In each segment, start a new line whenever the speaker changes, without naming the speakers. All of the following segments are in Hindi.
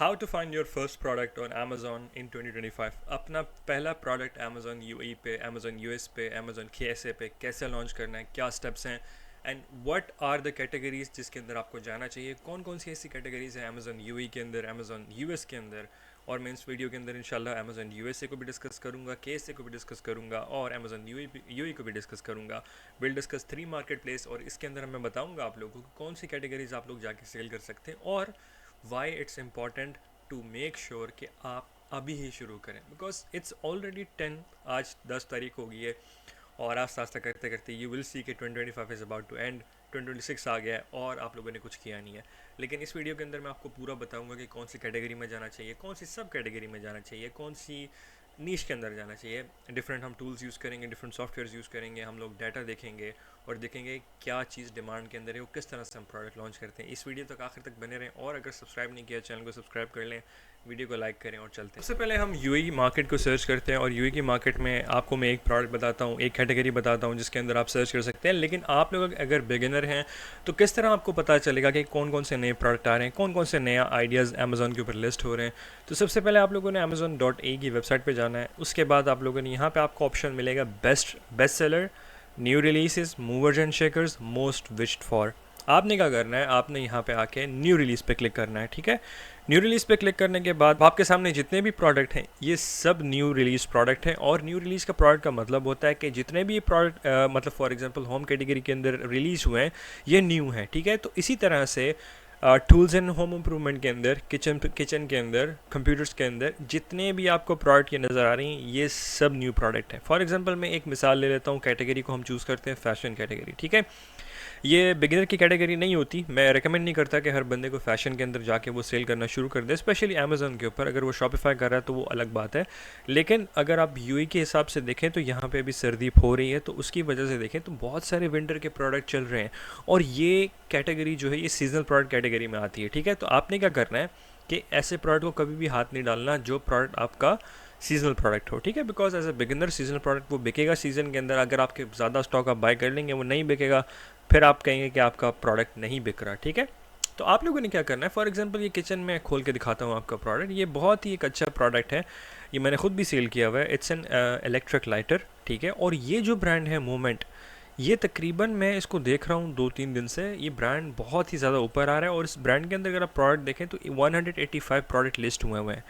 How to find your first product on Amazon in 2025। अपना पहला प्रोडक्ट Amazon यूएई पे, Amazon यूएस पे, Amazon KSA पे कैसे लॉन्च करना है, क्या स्टेप्स हैं and what are the categories जिसके अंदर आपको जाना चाहिए, कौन कौन सी ऐसी कैटेगरीज हैं Amazon यूएई के अंदर, Amazon यूएस के अंदर। और मैं इस वीडियो के अंदर इंशाल्लाह Amazon यूएसए को भी डिस्कस करूंगा, KSA को भी डिस्कस करूंगा और Amazon यूएई को भी डिस्कस करूंगा। विल डिस्कस 3 मार्केट प्लेस और इसके अंदर मैं बताऊंगा आप लोगों को कौन सी कैटेगरीज आप लोग जाके सेल कर सकते हैं और why it's important to make sure कि आप अभी ही शुरू करें, बिकॉज इट्स ऑलरेडी 10, आज 10 तारीख हो गई है और आस्ता आस्ता करते करते यू विल सी कि 2025 इज़ अबाउट टू एंड, 2026 आ गया है और आप लोगों ने कुछ किया नहीं है। लेकिन इस वीडियो के अंदर मैं आपको पूरा बताऊंगा कि कौन सी कैटेगरी में जाना चाहिए, कौन सी सब कैटेगरी में जाना चाहिए, कौन सी नीश के अंदर जाना चाहिए। डिफरेंट हम टूल्स यूज़ करेंगे, डिफरेंट सॉफ्टवेयर यूज़ करेंगे, हम लोग डाटा देखेंगे और देखेंगे क्या चीज़ डिमांड के अंदर है, वो किस तरह से हम प्रोडक्ट लॉन्च करते हैं। इस वीडियो तक आखिर तक बने रहें और अगर सब्सक्राइब नहीं किया चैनल को सब्सक्राइब कर लें, वीडियो को लाइक करें और चलते हैं। सबसे पहले हम यूएई मार्केट को सर्च करते हैं और यूएई की मार्केट में आपको मैं एक प्रोडक्ट बताता हूँ, एक कैटेगरी बताता हूँ जिसके अंदर आप सर्च कर सकते हैं। लेकिन आप लोग अगर बिगिनर हैं तो किस तरह आपको पता चलेगा कि कौन कौन से नए प्रोडक्ट आ रहे हैं, कौन कौन से नया आइडियाज़ अमेज़ॉन के ऊपर लिस्ट हो रहे हैं। तो सबसे पहले आप लोगों ने Amazon.a की वेबसाइट पे जाना है। उसके बाद आप लोगों ने यहाँ पे आपको ऑप्शन मिलेगा best seller, new releases, movers and shakers, most wished for. आपने क्या करना है, आपने यहाँ पे आके न्यू रिलीज़ पे क्लिक करना है। ठीक है, न्यू रिलीज़ पे क्लिक करने के बाद आपके सामने जितने भी प्रोडक्ट हैं ये सब न्यू रिलीज़ प्रोडक्ट हैं। और न्यू रिलीज़ का प्रोडक्ट का मतलब होता है कि जितने भी प्रोडक्ट मतलब फॉर एग्जांपल होम कैटेगरी के अंदर रिलीज़ हुए हैं ये न्यू हैं। ठीक है, तो इसी तरह से टूल्स एंड होम इम्प्रूवमेंट के अंदर, किचन के अंदर, कंप्यूटर्स के अंदर जितने भी आपको प्रोडक्ट ये नज़र आ रही हैं ये सब न्यू प्रोडक्ट हैं। फॉर एग्जांपल मैं एक मिसाल ले लेता हूँ, कैटेगरी को हम चूज़ करते हैं फैशन कैटेगरी। ठीक है, ये बिगिनर की कैटेगरी नहीं होती, मैं रेकमेंड नहीं करता कि हर बंदे को फ़ैशन के अंदर जाके वो सेल करना शुरू कर दे, स्पेशली अमेज़न के ऊपर। अगर वो शॉपिफाई कर रहा है तो वो अलग बात है। लेकिन अगर आप यूएई के हिसाब से देखें तो यहाँ पे अभी सर्दी हो रही है, तो उसकी वजह से देखें तो बहुत सारे विंटर के प्रोडक्ट चल रहे हैं और ये कैटेगरी जो है ये सीजनल प्रोडक्ट कैटेगरी में आती है। ठीक है, तो आपने क्या करना है कि ऐसे प्रोडक्ट को कभी भी हाथ नहीं डालना जो प्रोडक्ट आपका सीजनल प्रोडक्ट हो। ठीक है, because as a beginner seasonal product वो बिकेगा सीज़न के अंदर, अगर आपके ज़्यादा स्टॉक आप बाय कर लेंगे वो नहीं बिकेगा, फिर आप कहेंगे कि आपका प्रोडक्ट नहीं बिक रहा। ठीक है, तो आप लोगों ने क्या करना है, फॉर एग्जांपल ये किचन में खोल के दिखाता हूँ आपका प्रोडक्ट। ये बहुत ही एक अच्छा प्रोडक्ट है, ये मैंने खुद भी सेल किया हुआ है। It's an electric lighter. ठीक है, और ये जो ब्रांड है मोमेंट, ये तकरीबन मैं इसको देख रहा हूँ 2-3 दिन से, ये ब्रांड बहुत ही ज़्यादा ऊपर आ रहा है। और इस ब्रांड के अंदर अगर आप प्रोडक्ट देखें तो 185 प्रोडक्ट लिस्ट हुए हैं।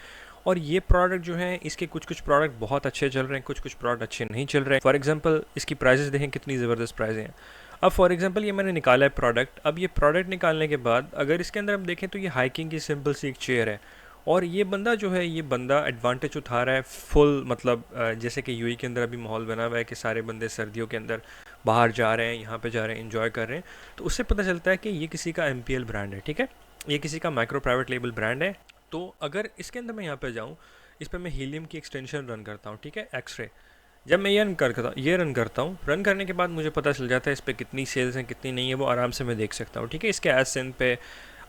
और ये प्रोडक्ट जो है इसके कुछ कुछ प्रोडक्ट बहुत अच्छे चल रहे हैं, कुछ कुछ प्रोडक्ट अच्छे नहीं चल रहे हैं। फॉर एग्जांपल इसकी प्राइसेस देखें कितनी ज़बरदस्त प्राइसें हैं। अब फॉर एग्जांपल ये मैंने निकाला है प्रोडक्ट, अब ये प्रोडक्ट निकालने के बाद अगर इसके अंदर हम देखें तो ये हाइकिंग की सिंपल सी एक चेयर है और ये बंदा जो है ये बंदा एडवांटेज उठा रहा है फुल। मतलब जैसे कि यूएई के अंदर अभी माहौल बना हुआ है कि सारे बंदे सर्दियों के अंदर बाहर जा रहे हैं, यहाँ पे जा रहे हैं, एंजॉय कर रहे हैं, तो उससे पता चलता है कि ये किसी का एमपीएल ब्रांड है। ठीक है, ये किसी का माइक्रो प्राइवेट लेबल ब्रांड है। तो अगर इसके अंदर मैं यहाँ पे जाऊँ, इस पर मैं हीलियम की एक्सटेंशन रन करता हूँ। ठीक है, एक्सरे, जब मैं ये रन करता हूँ, रन करने के बाद मुझे पता चल जाता है इस पर कितनी सेल्स हैं कितनी नहीं है, वो आराम से मैं देख सकता हूँ। ठीक है, इसके एसेंट पे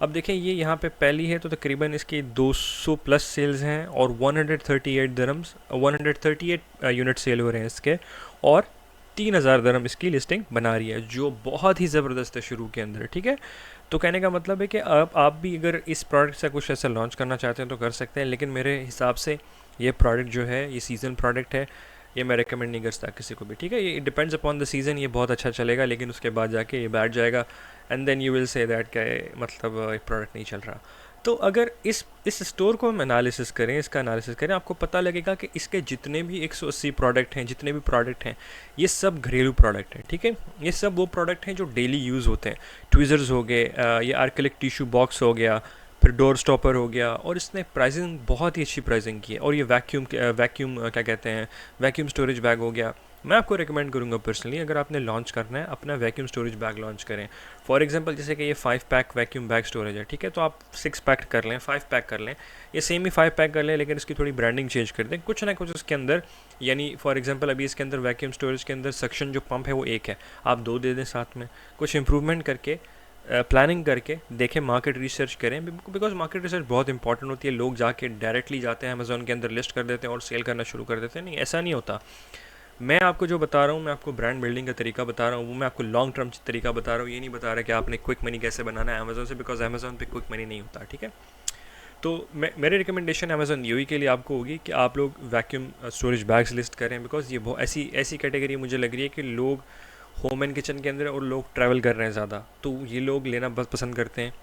अब देखें ये यहाँ पे पहली है तो तकरीबन इसकी 200 प्लस सेल्स हैं और 138 दरम्स, 138 यूनिट सेल हो रहे हैं इसके, और 3000 दरम इसकी लिस्टिंग बना रही है, जो बहुत ही ज़बरदस्त है शुरू के अंदर। ठीक है, तो कहने का मतलब है कि आप भी अगर इस प्रोडक्ट से कुछ ऐसा लॉन्च करना चाहते हैं तो कर सकते हैं। लेकिन मेरे हिसाब से ये प्रोडक्ट जो है ये सीज़न प्रोडक्ट है, ये मैं रेकमेंड नहीं करता किसी को भी। ठीक है, ये डिपेंड्स अपॉन द सीज़न, ये बहुत अच्छा चलेगा लेकिन उसके बाद जाके ये बैठ जाएगा and then you will say that कि मतलब एक प्रोडक्ट नहीं चल रहा। तो अगर इस स्टोर को हम एनालिसिस करें, इसका एनालिसिस करें, आपको पता लगेगा कि इसके जितने भी 180 प्रोडक्ट हैं, जितने भी प्रोडक्ट हैं, ये सब घरेलू प्रोडक्ट हैं। ठीक है, ये सब वो प्रोडक्ट हैं जो डेली यूज़ होते हैं। ट्विज़र्स हो गए, ये आर्केलिक टिश्यू बॉक्स हो गया, फिर डोर स्टॉपर हो गया, और इसने प्राइसिंग बहुत ही अच्छी प्राइसिंग की है। और ये वैक्यूम क्या कहते हैं, वैक्यूम स्टोरेज बैग हो गया। मैं आपको रिकमेंड करूँगा पर्सनली, अगर आपने लॉन्च करना है अपना वैक्यूम स्टोरेज बैग लॉन्च करें। फॉर एग्जांपल जैसे कि ये 5 पैक वैक्यूम बैग स्टोरेज है। ठीक है, तो आप 6 पैक कर लें, 5 पैक कर लें, ये सेम ही 5 पैक कर लें लेकिन इसकी थोड़ी ब्रांडिंग चेंज कर दें, कुछ ना कुछ उसके अंदर। यानी फॉर एग्जांपल अभी इसके अंदर वैक्यूम स्टोरेज के अंदर सक्शन जो पंप है वो एक है, आप 2 दे दें साथ में, कुछ इंप्रूवमेंट करके प्लानिंग करके देखें, मार्केट रिसर्च करें, बिकॉज मार्केट रिसर्च बहुत इंपॉर्टेंट होती है। लोग जाके डायरेक्टली जाते हैं अमेज़ॉन के अंदर, लिस्ट कर देते हैं और सेल करना शुरू कर देते हैं, नहीं ऐसा नहीं होता। मैं आपको जो बता रहा हूँ, मैं आपको ब्रांड बिल्डिंग का तरीका बता रहा हूँ, वो मैं आपको लॉन्ग टर्म तरीका बता रहा हूँ। ये नहीं बता रहा कि आपने क्विक मनी कैसे बनाना है अमेज़ॉन से, बिकॉज अमेज़ॉन पे क्विक मनी नहीं होता। ठीक है, तो मेरी रिकमेंडेशन अमेज़न यूई के लिए आपको होगी कि आप लोग वैक्यूम स्टोरेज बैग्स लिस्ट करें, बिकॉज़ ये बहुत ऐसी ऐसी कैटेगरी मुझे लग रही है कि लोग होम एंड किचन के अंदर और लोग ट्रैवल कर रहे हैं ज़्यादा, तो ये लोग लेना बस पसंद करते हैं।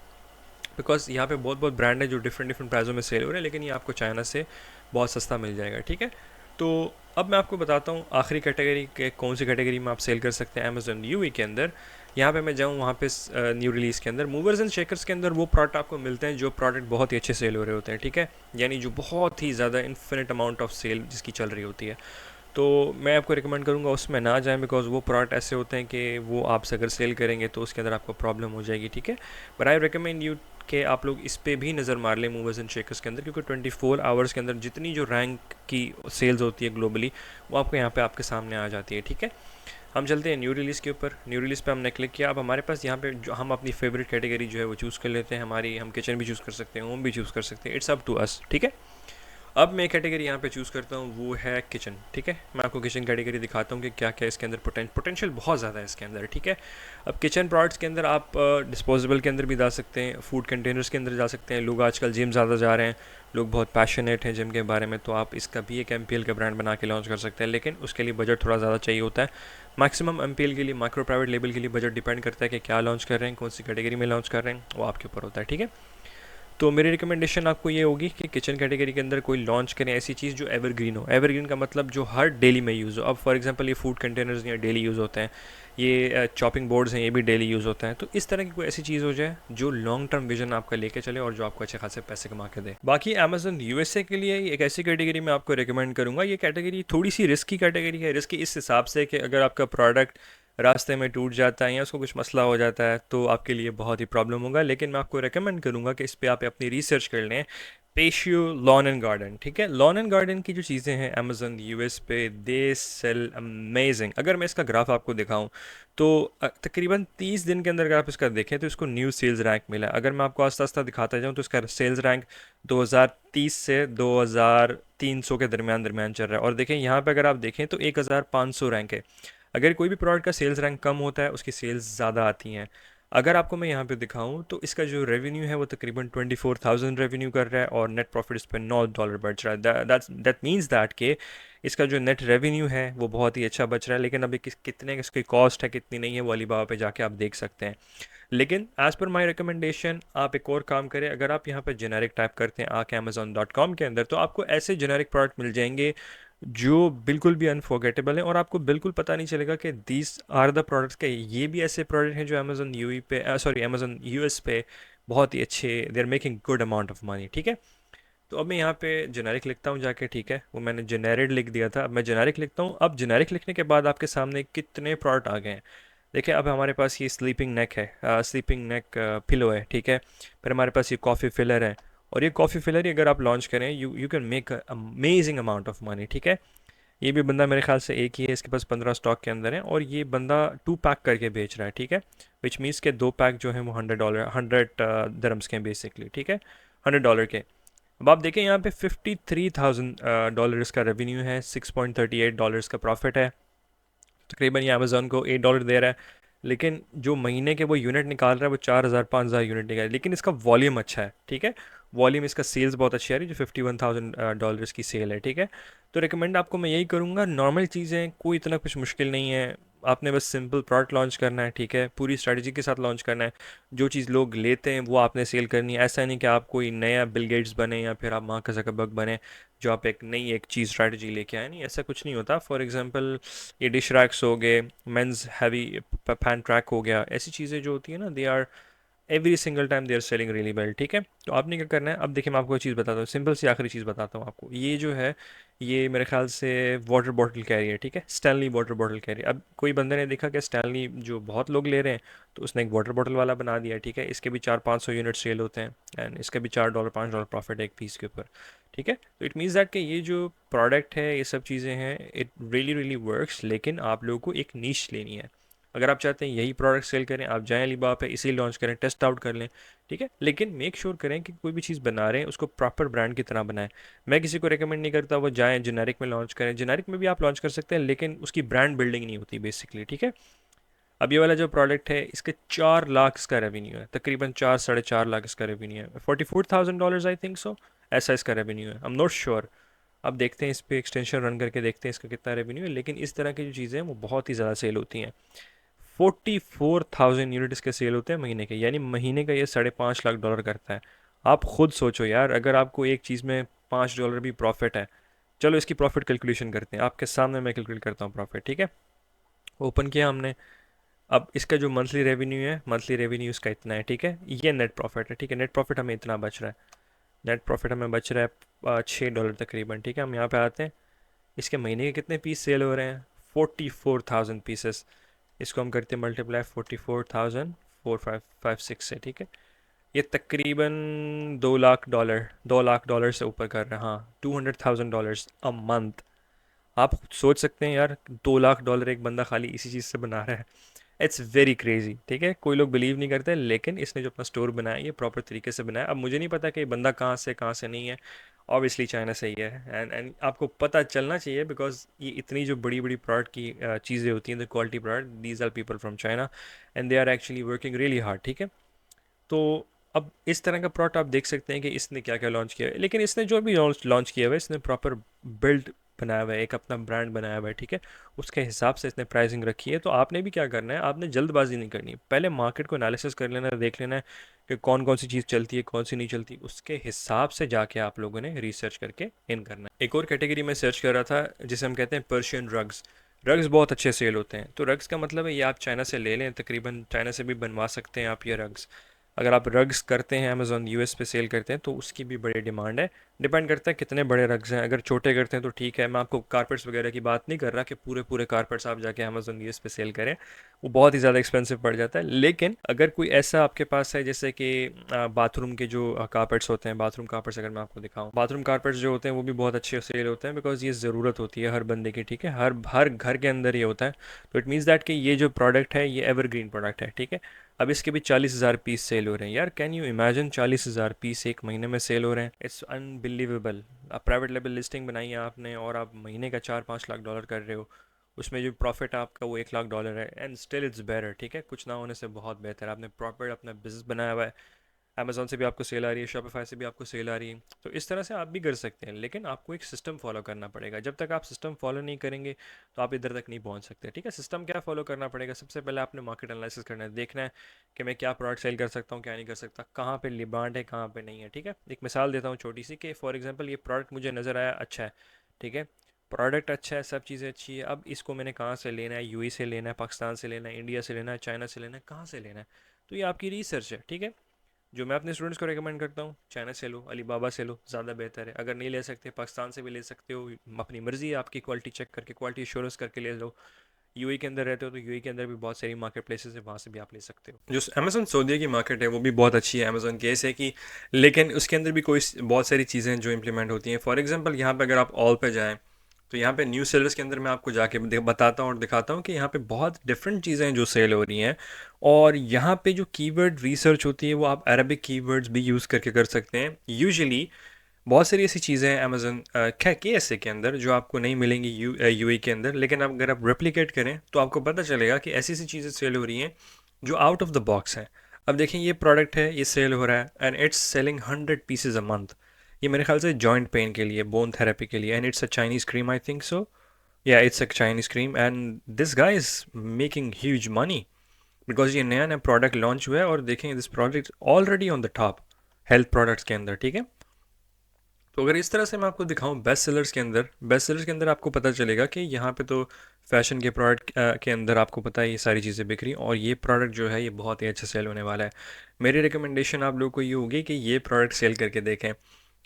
बिकॉज़ यहाँ पे बहुत बहुत ब्रांड है जो डिफरेंट डिफरेंट प्राइसों में सेल हो रहे हैं, लेकिन ये आपको चाइना से बहुत सस्ता मिल जाएगा, ठीक है। तो अब मैं आपको बताता हूँ आखिरी कैटेगरी के कौन सी कैटेगरी में आप सेल कर सकते हैं अमेज़न यूई के अंदर। यहाँ पे मैं जाऊँ वहाँ पे न्यू रिलीज़ के अंदर मूवर्स एंड शेकर्स के अंदर वो प्रोडक्ट आपको मिलते हैं जो प्रोडक्ट बहुत ही अच्छे सेल हो रहे होते हैं, ठीक है, यानी जो बहुत ही ज़्यादा इन्फिनिट अमाउंट ऑफ सेल जिसकी चल रही होती है। तो मैं आपको रिकमेंड करूँगा उसमें ना जाएं, बिकॉज वो प्रोडक्ट ऐसे होते हैं कि वो आपसे अगर सेल करेंगे तो उसके अंदर आपको प्रॉब्लम हो जाएगी, ठीक है। बट आई रिकमेंड यू कि आप लोग इस पे भी नज़र मार लें मूवर्स एंड शेकर्स के अंदर, क्योंकि 24 आवर्स के अंदर जितनी जो रैंक की सेल्स होती है ग्लोबली वो आपको यहाँ पे आपके सामने आ जाती है, ठीक है। हम चलते हैं न्यू रिलीज़ के ऊपर। न्यू रिलीज़ पे हमने क्लिक किया। अब हमारे पास यहाँ पे जो हम अपनी फेवरेट कैटेगरी जो है वो चूज़ कर लेते हैं। हमारी हम किचन भी चूज़ कर सकते हैं, होम भी चूज़ कर सकते हैं, इट्स अप टू अस, ठीक है। अब मैं कैटेगरी यहाँ पे चूज़ करता हूँ, वो है किचन, ठीक है। मैं आपको किचन कैटेगरी दिखाता हूँ कि क्या क्या इसके अंदर पोटेंशियल बहुत ज़्यादा है इसके अंदर, ठीक है। अब किचन प्रोडक्ट्स के अंदर आप डिस्पोजेबल के अंदर भी जा सकते हैं, फूड कंटेनर्स के अंदर जा सकते हैं। लोग आजकल जिम ज़्यादा जा रहे हैं, लोग बहुत पैशनेट हैं जिम के बारे में, तो आप इसका भी एक MPL का ब्रांड बना के लॉन्च कर सकते हैं, लेकिन उसके लिए बजट थोड़ा ज़्यादा चाहिए होता है। मैक्सिमम MPL के लिए, माइक्रो प्राइवेट लेबल के लिए बजट डिपेंड करता है कि क्या लॉन्च कर रहे हैं, कौन सी कैटेगरी में लॉन्च कर रहे हैं, वो आपके ऊपर होता है, ठीक है। तो मेरी रिकमेंडेशन आपको ये होगी कि किचन कैटेगरी के अंदर कोई लॉन्च करें ऐसी चीज़ जो एवरग्रीन हो। एवरग्रीन का मतलब जो हर डेली में यूज़ हो। अब फॉर एग्जांपल ये फूड कंटेनर्स ये डेली यूज़ होते हैं, ये चॉपिंग बोर्ड्स हैं ये भी डेली यूज़ होता है, तो इस तरह की कोई ऐसी चीज़ हो जाए जो लॉन्ग टर्म विजन आपका लेके चले और जो आपको अच्छे खासे पैसे कमा के दे। बाकी अमेजन USA के लिए एक ऐसी कैटेगरी मैं आपको रिकमेंड करूँगा। ये कैटेगरी थोड़ी सी रिस्की कैटेगरी है। रिस्की इस हिसाब से कि अगर आपका प्रोडक्ट रास्ते में टूट जाता है या उसको कुछ मसला हो जाता है तो आपके लिए बहुत ही प्रॉब्लम होगा, लेकिन मैं आपको रेकमेंड करूँगा कि इस पे आप अपनी रिसर्च कर लें। पेशियो लॉन एंड गार्डन, ठीक है। लॉन एंड गार्डन की जो चीज़ें हैं अमेजन US पे दे सेल अमेजिंग। अगर मैं इसका ग्राफ आपको दिखाऊं तो तकरीबन 30 दिन के अंदर अगर आप इसका देखें तो इसको न्यू सेल्स रैंक मिला। अगर मैं आपको आस्ता आस्ता दिखाता जाऊँ तो इसका सेल्स रैंक 2030 से 2300 के दरमियान दरमियान चल रहा है। और देखें यहाँ पे अगर आप देखें तो 1500 रैंक है। अगर कोई भी प्रोडक्ट का सेल्स रैंक कम होता है उसकी सेल्स ज़्यादा आती हैं। अगर आपको मैं यहाँ पे दिखाऊं तो इसका जो रेवेन्यू है वो तकरीबन 24,000 रेवेन्यू कर रहा है और नेट प्रॉफिट इस पर $9 बच रहा है। दैट मीन्स दैट के इसका जो नेट रेवेन्यू है वो बहुत ही अच्छा बच रहा है। लेकिन अभी कितने इसकी कॉस्ट है कितनी नहीं है वो अलीबाबा पे जाके आप देख सकते हैं। लेकिन एज़ पर माई रिकमेंडेशन आप एक और काम करें। अगर आप यहाँ पे जेनेरिक टाइप करते हैं आके amazon.com के अंदर तो आपको ऐसे जेनेरिक प्रोडक्ट मिल जाएंगे जो बिल्कुल भी अनफॉरगेटेबल हैं और आपको बिल्कुल पता नहीं चलेगा कि दीज आर द प्रोडक्ट्स के ये भी ऐसे प्रोडक्ट हैं जो अमेजन यूई पे सॉरी अमेजन US पे बहुत ही अच्छे they are making good amount of money, ठीक है। तो अब मैं यहाँ पे जेनेरिक लिखता हूँ जाके, ठीक है। वो मैंने जेनेरिक लिख दिया था, अब मैं जेनेरिक लिखता हूँ। अब जेनेरिक लिखने के बाद आपके सामने कितने प्रोडक्ट आ गए हैं। देखिए अब हमारे पास ये स्लीपिंग नेक है, स्लीपिंग नेक पिलो है, ठीक है। फिर हमारे पास ये कॉफ़ी फिलर है, और ये कॉफ़ी फिलर ही अगर आप लॉन्च करें you can make amazing amount of money, ठीक है। ये भी बंदा मेरे ख्याल से एक ही है, इसके पास 15 स्टॉक के अंदर है और ये बंदा 2 पैक करके बेच रहा है, ठीक है। विच मीन्स के 2 पैक जो है वो $100 100 दरम्स के हैं बेसिकली, ठीक है, $100 के। अब आप देखें यहाँ पे $53,000 का रेवेन्यू है, $6.38 का प्रॉफिट है। तकरीबन ये अमेज़ोन को $8 दे रहा है, लेकिन जो महीने के वो यूनिट निकाल रहा है वो 4,000 5,000 यूनिट निकाल रहा है, लेकिन इसका वॉल्यूम अच्छा है, ठीक है। वॉल्यूम इसका सेल्स बहुत अच्छी आ रही है, जो $51,000 की सेल है, ठीक है। तो रिकमेंड आपको मैं यही करूँगा, नॉर्मल चीज़ें, कोई इतना कुछ मुश्किल नहीं है। आपने बस सिंपल प्रोडक्ट लॉन्च करना है, ठीक है, पूरी स्ट्रेटजी के साथ लॉन्च करना है। जो चीज़ लोग लेते हैं वो आपने सेल करनी है। ऐसा नहीं कि आप कोई नया बिल गेट्स बने या फिर आप मार्क ज़करबर्ग बने जो आप एक नई एक चीज़ स्ट्रैटेजी लेके आए, नहीं, ऐसा कुछ नहीं होता। फॉर एग्जांपल ये डिश रैक्स हो गए, मेंस हैवी पैन ट्रैक हो गया, ऐसी चीज़ें जो होती है ना, they are every single time they are selling really well, ठीक है। तो आपने क्या करना है, अब देखिए मैं आपको एक चीज़ बताता हूँ, सिंपल सी आखिरी चीज़ बताता हूँ आपको। ये जो है ये मेरे ख्याल से वाटर बॉटल कैरी है, ठीक है, स्टैनली वाटर बॉटल कैरी। अब कोई बंदे ने देखा कि स्टैनली जो बहुत लोग ले रहे हैं तो उसने एक वाटर बॉटल वाला बना दिया, ठीक है। इसके भी 400-500 यूनिट सेल होते हैं एंड इसका भी $4 $5 प्रॉफिट है एक पीस के ऊपर, ठीक है। तो इट मीन्स दैट कि ये जो प्रोडक्ट है ये सब चीज़ें हैं इट रियली रियली वर्क्स, लेकिन आप लोगों को एक नीश लेनी है। अगर आप चाहते हैं यही प्रोडक्ट सेल करें, आप जाएं अलीबाबा पे इसी लॉन्च करें, टेस्ट आउट कर लें, ठीक है। लेकिन मेक श्योर करें कि कोई भी चीज़ बना रहे हैं उसको प्रॉपर ब्रांड की तरह बनाएं। मैं किसी को रिकमेंड नहीं करता वो जाएं जेनेरिक में लॉन्च करें। जेनेरिक में भी आप लॉन्च कर सकते हैं लेकिन उसकी ब्रांड बिल्डिंग नहीं होती बेसिकली, ठीक है। अब ये वाला जो प्रोडक्ट है इसके 4 लाख इसका रेवेन्यू है, तकरीबन 4 साढ़े 4 लाख इसका रेवेन्यू है, $44,000 आई थिंक सो, ऐसा इसका रेवेन्यू है, आई एम नॉट श्योर। अब देखते हैं इस पे एक्सटेंशन रन करके देखते हैं इसका कितना रेवेन्यू है, लेकिन इस तरह की जो चीज़ें हैं वो बहुत ही ज़्यादा सेल होती हैं। 44,000 यूनिट इसके सेल होते हैं महीने के, यानी महीने का ये $5.5 लाख करता है। आप खुद सोचो यार, अगर आपको एक चीज़ में $5 भी प्रॉफिट है, चलो इसकी प्रॉफिट कैलकुलेशन करते हैं, आपके सामने मैं कैलकुलेट करता हूँ प्रॉफिट, ठीक है। ओपन किया हमने, अब इसका जो मंथली रेवेन्यू है, मंथली रेवेन्यू इसका इतना है, ठीक है। ये नेट प्रॉफिट है, ठीक है, नेट प्रॉफिट हमें इतना बच रहा है, नेट प्रॉफिट हमें बच रहा है $6 तकरीबन, ठीक है। हम यहाँ पे आते हैं, इसके महीने के कितने पीस सेल हो रहे हैं, 44,000 पीसेस। इसको हम करते हैं मल्टीप्लाई 44,000 4556 से, ठीक है। ये तकरीबन $2 लाख, $2 लाख से ऊपर कर रहे हैं, हाँ, $200,000 अ मंथ। आप सोच सकते हैं यार, $2 लाख एक बंदा खाली इसी चीज़ से बना रहा है। इट्स वेरी क्रेजी, ठीक है। कोई लोग बिलीव नहीं करते, लेकिन इसने जो अपना स्टोर बनाया ये प्रॉपर तरीके से बनाया। अब मुझे नहीं पता कि ये बंदा कहाँ से नहीं है, ऑब्वियसली चाइना से ही है, एंड आपको पता चलना चाहिए, बिकॉज ये इतनी जो बड़ी बड़ी प्रोडक्ट की चीज़ें होती हैं, the quality product, these are people from China and they are actually working really hard, ठीक है। तो अब इस तरह का प्रोडक्ट आप देख सकते हैं कि इसने क्या क्या लॉन्च किया है, लेकिन इसने जो भी लॉन्च किया हुआ है, इसने प्रॉपर बिल्ड बनाया हुआ है, एक अपना ब्रांड बनाया हुआ है, ठीक है। उसके हिसाब से इसने प्राइसिंग रखी है। तो आपने भी क्या करना है, आपने जल्दबाजी नहीं करनी, पहले मार्केट को एनालिसिस कर लेना है, देख लेना है कि कौन कौन सी चीज़ चलती है, कौन सी नहीं चलती, उसके हिसाब से जाके आप लोगों ने रिसर्च करके इन करना है। एक और कैटेगरी में सर्च कर रहा था जिसे हम कहते हैं पर्शियन रग्स। रग्स बहुत अच्छे सेल होते हैं, तो रग्स का मतलब है ये आप चाइना से ले लें, तकरीबन चाइना से भी बनवा सकते हैं आप ये रग्स। अगर आप रग्स करते हैं अमेज़ॉन यूएस पे सेल करते हैं तो उसकी भी बड़ी डिमांड है। डिपेंड करता है कितने बड़े रग्स हैं, अगर छोटे करते हैं तो ठीक है, मैं आपको कारपेट्स वगैरह की बात नहीं कर रहा कि पूरे पूरे कारपेट्स आप जाके अमेज़ॉन यूएस पे सेल करें, वो बहुत ही ज़्यादा एक्सपेंसिव पड़ जाता है। लेकिन अगर कोई ऐसा आपके पास है जैसे कि बाथरूम के जो कारपेट्स होते हैं, बाथरूम कारपेट्स अगर मैं आपको दिखाऊं, बाथरूम कारपेट्स जो होते हैं वो भी बहुत अच्छे सेल होते हैं, बिकॉज ये ज़रूरत होती है हर बंदे की, ठीक है, हर हर घर के अंदर ये होता है। तो इट मीन्स दैट कि ये जो प्रोडक्ट है ये एवरग्रीन प्रोडक्ट है, ठीक है। अब इसके भी 40,000 पीस सेल हो रहे हैं यार, कैन यू इमेजिन 40,000 पीस एक महीने में सेल हो रहे हैं, इट्स अनबिलीवेबल। आप प्राइवेट लेवल लिस्टिंग बनाई है आपने और आप महीने का $4-5 लाख कर रहे हो, उसमें जो प्रॉफिट है आपका वो $1 लाख है, एंड स्टिल इट्स बेटर, ठीक है, कुछ ना होने से बहुत बेहतर है। आपने प्रॉपर अपना बिजनेस बनाया हुआ है, अमेजोन से भी आपको सेल आ रही है, शॉपिफाई से भी आपको सेल आ रही है, तो इस तरह से आप भी कर सकते हैं। लेकिन आपको एक सिस्टम फॉलो करना पड़ेगा, जब तक आप सिस्टम फॉलो नहीं करेंगे तो आप इधर तक नहीं पहुंच सकते, ठीक है। सिस्टम क्या फॉलो करना पड़ेगा, सबसे पहले आपने मार्केट एनालिसिस करना है, देखना है कि मैं क्या प्रोडक्ट सेल कर सकता हूँ, क्या नहीं कर सकता, कहाँ पे डिमांड है, कहाँ पे नहीं है, ठीक है। एक मिसाल देता हूँ छोटी सी, कि फॉर एग्जाम्पल ये प्रोडक्ट मुझे नज़र आया अच्छा है, ठीक है, प्रोडक्ट अच्छा है, सब चीज़ें अच्छी है, अब इसको मैंने कहाँ से लेना है, यूएई से लेना है, पाकिस्तान से लेना है, इंडिया से लेना है, चाइना से लेना है, कहाँ से लेना है, तो ये आपकी रिसर्च है, ठीक है। जो मैं अपने स्टूडेंट्स को रेकमेंड करता हूँ, चाइना से लो, अलीबाबा से लो, ज़्यादा बेहतर है। अगर नहीं ले सकते पाकिस्तान से भी ले सकते हो, अपनी मर्ज़ी है आपकी, क्वालिटी चेक करके क्वालिटी एश्योरेंस करके ले लो। यूएई के अंदर रहते हो तो यूएई के अंदर भी बहुत सारी मार्केट प्लेसेस है, वहाँ से भी आप ले सकते हो। जो अमेजन सऊदीया की मार्केट है वो भी बहुत अच्छी है अमेजन केस है कि, लेकिन उसके अंदर भी कोई बहुत सारी चीज़ें हैं जो इंप्लीमेंट होती हैं। फॉर एग्जांपल यहाँ पे अगर आप ऑल पे जाएँ तो यहाँ पे न्यू सेलर्स के अंदर मैं आपको जाके बताता हूँ और दिखाता हूँ कि यहाँ पे बहुत डिफरेंट चीज़ें हैं जो सेल हो रही हैं। और यहाँ पे जो कीवर्ड रिसर्च होती है वो आप अरबिक कीवर्ड्स भी यूज़ करके कर सकते हैं। यूजुअली बहुत सारी ऐसी चीज़ें हैं अमेजन के एस ए के अंदर जो आपको नहीं मिलेंगी यूएई के अंदर, लेकिन आप अगर आप रेप्लिकेट करें तो आपको पता चलेगा कि ऐसी ऐसी चीज़ें सेल हो रही हैं जो आउट ऑफ द बॉक्स हैं। अब देखें, ये प्रोडक्ट है, ये सेल हो रहा है and it's selling 100 pieces a month. ये मेरे ख्याल से जॉइंट पेन के लिए, बोन थेरेपी के लिए, and it's a Chinese cream I think so, या it's a Chinese cream, and this guy is making huge money because ये नया नया प्रोडक्ट लॉन्च हुआ है। और देखें, this product already on the top health products के अंदर, ठीक है। तो अगर इस तरह से मैं आपको दिखाऊं बेस्ट सेलर्स के अंदर, बेस्ट सेलर्स के अंदर आपको पता चलेगा कि यहाँ पे तो फैशन के प्रोडक्ट के अंदर आपको पता है ये सारी चीज़ें बिक रही, और ये प्रोडक्ट जो है ये बहुत ही अच्छा सेल होने वाला है। मेरी रिकमेंडेशन आप लोगों को ये होगी कि ये प्रोडक्ट सेल करके देखें।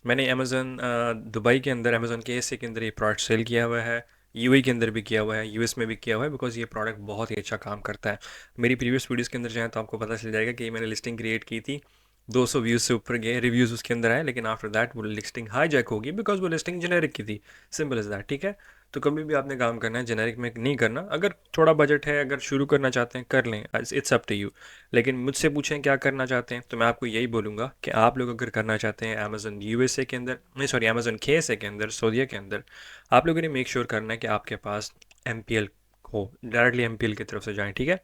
मैंने अमेज़न दुबई के अंदर, अमेज़न के एस के अंदर ये प्रोडक्ट सेल किया हुआ है, यूएई के अंदर भी किया हुआ है, यूएस में भी किया हुआ है, बिकॉज ये प्रोडक्ट बहुत ही अच्छा काम करता है। मेरी प्रीवियस वीडियोस के अंदर जाएँ तो आपको पता चल जाएगा कि मैंने लिस्टिंग क्रिएट की थी, 200 व्यूज़ से ऊपर गए, रिव्यूज़ उसके अंदर आए, लेकिन आफ्टर दैट वो लिस्टिंग हाईजैक होगी बिकॉज वो लिस्टिंग जेनेरिक की थी, सिंपल इज़ दैट, ठीक है। तो कभी भी आपने काम करना है जेनेरिक में नहीं करना। अगर थोड़ा बजट है, अगर शुरू करना चाहते हैं कर लें, इट्स अप टू यू। लेकिन मुझसे पूछें क्या करना चाहते हैं तो मैं आपको यही बोलूँगा कि आप लोग अगर करना चाहते हैं अमेज़न यूएसए के अंदर, नहीं सॉरी अमेज़न केएसए के अंदर, सऊदीया के अंदर, आप लोगों ने मेक श्योर करना है कि आपके पास एमपीएल हो, डायरेक्टली एमपीएल की तरफ से जाएँ, ठीक है।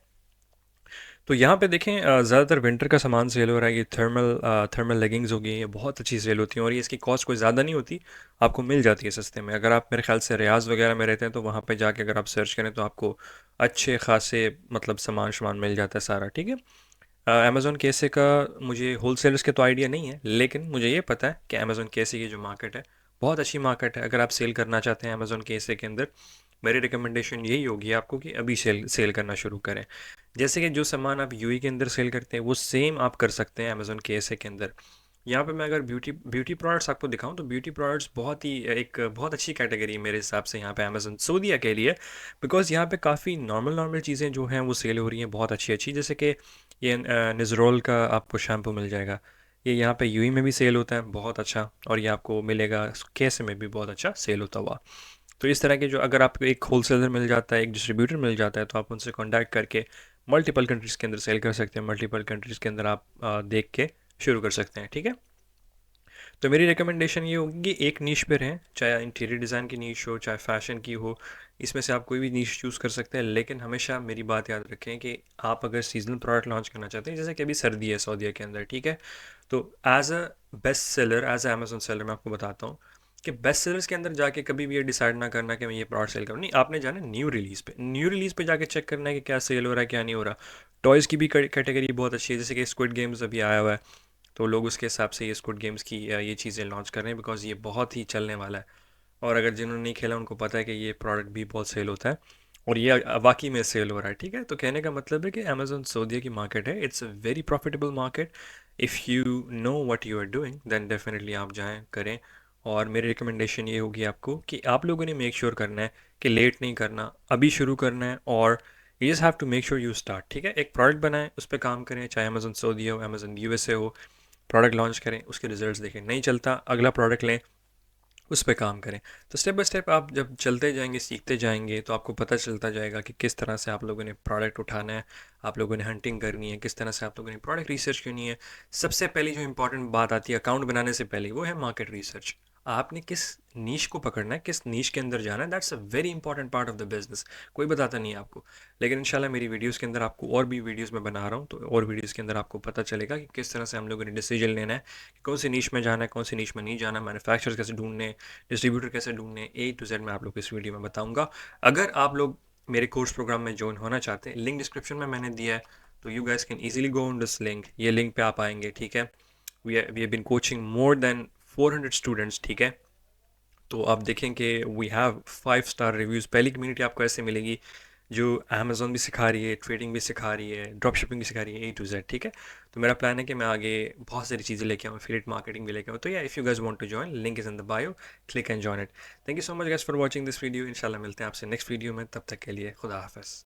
तो यहाँ पे देखें ज़्यादातर विंटर का सामान सेल हो रहा है। ये थर्मल लेगिंग्स हो गई, ये बहुत अच्छी सेल होती हैं और ये इसकी कॉस्ट कोई ज़्यादा नहीं होती, आपको मिल जाती है सस्ते में। अगर आप मेरे ख्याल से रियाज़ वगैरह में रहते हैं तो वहाँ पे जाके अगर आप सर्च करें तो आपको अच्छे खासे मतलब सामान मिल जाता है सारा, ठीक है। अमेज़ॉन केसे का मुझे होलसेलर्स के तो आइडिया नहीं है, लेकिन मुझे ये पता है कि अमेज़ॉन केसे की जो मार्केट है बहुत अच्छी मार्केट है। अगर आप सेल करना चाहते हैं अमेज़ॉन केसे के अंदर, मेरी रिकमेंडेशन यही होगी आपको कि अभी सेल सेल करना शुरू करें। जैसे कि जो सामान आप यूई के अंदर सेल करते हैं वो सेम आप कर सकते हैं अमेज़ॉन केसे के अंदर। यहाँ पे मैं अगर ब्यूटी ब्यूटी प्रोडक्ट्स आपको दिखाऊं तो ब्यूटी प्रोडक्ट्स बहुत ही एक बहुत अच्छी कैटेगरी है मेरे हिसाब से यहाँ पे अमेज़न सऊदीया के लिए। बिकॉज़ यहाँ पे काफ़ी नॉर्मल चीज़ें जो हैं वो सेल हो रही हैं बहुत अच्छी अच्छी। जैसे कि ये निज़रोल का आपको शैम्पू मिल जाएगा, ये यहाँ पे यूई में भी सेल होता है बहुत अच्छा, और ये आपको मिलेगा केस में भी बहुत अच्छा सेल होता हुआ। तो इस तरह के जो अगर आपको एक होलसेलर मिल जाता है, एक डिस्ट्रीब्यूटर मिल जाता है, तो आप उनसे कांटेक्ट करके मल्टीपल कंट्रीज़ के अंदर सेल कर सकते हैं। मल्टीपल कंट्रीज़ के अंदर आप देख के शुरू कर सकते हैं, ठीक है। तो मेरी रिकमेंडेशन ये होगी कि एक नीश पे रहें, चाहे इंटीरियर डिज़ाइन की नीश हो चाहे फैशन की हो, इसमें से आप कोई भी नीश चूज़ कर सकते हैं। लेकिन हमेशा मेरी बात याद रखें कि आप अगर सीजनल प्रोडक्ट लॉन्च करना चाहते हैं, जैसे कि अभी सर्दी है सऊदीया के अंदर, ठीक है, तो as a best seller, as a Amazon seller मैं आपको बताता हूँ कि बेस्ट सेलर्स के अंदर जाके कभी भी ये डिसाइड ना करना कि मैं ये प्रोडक्ट सेल करूँ, नहीं, आपने जाना न्यू रिलीज़ पे जाके चेक करना है कि क्या सेल हो रहा है क्या नहीं हो रहा। टॉयज़ की भी कैटेगरी बहुत अच्छी है, जैसे कि स्क्विड गेम्स अभी आया हुआ है, तो लोग उसके हिसाब से ये स्क्विड गेम्स की ये चीज़ें लॉन्च कर रहे हैं, बिकॉज़ ये बहुत ही चलने वाला है। और अगर जिन्होंने नहीं खेला उनको पता है कि ये प्रोडक्ट भी बहुत सेल होता है, और ये वाकई में सेल हो रहा है, ठीक है। तो कहने का मतलब है कि अमेजोन सऊदीया की मार्केट है, it's a very profitable market. If you know what you are doing then definitely आप जाएं करें। और मेरी रिकमेंडेशन ये होगी आपको कि आप लोगों ने मेक श्योर करना है कि लेट नहीं करना, अभी शुरू करना है, और you just have to make sure you start, ठीक है। एक प्रोडक्ट बनाएं, उस पर काम करें, चाहे अमेजोन सऊदीया हो अमेजोन यूएसए हो, प्रोडक्ट लॉन्च करें, उसके रिजल्ट्स देखें, नहीं चलता अगला प्रोडक्ट लें, उस पे काम करें। तो स्टेप बाय स्टेप आप जब चलते जाएंगे सीखते जाएंगे तो आपको पता चलता जाएगा कि किस तरह से आप लोगों ने प्रोडक्ट उठाना है, आप लोगों ने हंटिंग करनी है, किस तरह से आप लोगों ने प्रोडक्ट रिसर्च करनी है। सबसे पहली जो इंपॉर्टेंट बात आती है अकाउंट बनाने से पहले, वो है मार्केट रिसर्च। आपने किस नीश को पकड़ना है, किस नीश के अंदर जाना है, that's a very important part of the business. कोई बताता नहीं है आपको, लेकिन इंशाल्लाह मेरी वीडियोस के अंदर आपको, और भी वीडियोस मैं बना रहा हूँ, तो और वीडियोस के अंदर आपको पता चलेगा कि किस तरह से हम लोगों ने डिसीजन लेना है कि कौन सी नीश में जाना है, कौन सी नीश में नहीं जाना, मैन्युफैक्चरर्स कैसे ढूंढने, डिस्ट्रीब्यूटर कैसे ढूंढने, ए टू जेड मैं आप लोग को इस वीडियो में बताऊंगा। अगर आप लोग मेरे कोर्स प्रोग्राम में ज्वाइन होना चाहते हैं, लिंक डिस्क्रिप्शन में मैंने दिया है, तो you guys can easily go on this link, ये लिंक पे आप आएंगे, ठीक है। We have been coaching more than 400 students, ठीक है। तो आप देखें कि वी हैव 5 स्टार रिव्यूज़। पहली कम्युनिटी आपको ऐसे मिलेगी जो अमेज़ॉन भी सिखा रही है, ट्रेडिंग भी सिखा रही है, ड्रॉप शिपिंग भी सिखा रही है, ए टू जेड, ठीक है। तो मेरा प्लान है कि मैं आगे बहुत सारी चीज़ें लेके आऊँ, एफिलिएट मार्केटिंग भी लेके आऊँ। तो या if you guys want to join, link is in the bio, click and join it. Thank you so much guys for watching this video. इंशाल्लाह मिलते हैं आपसे नेक्स्ट वीडियो में, तब तक के लिए खुदा हाफ़िज़।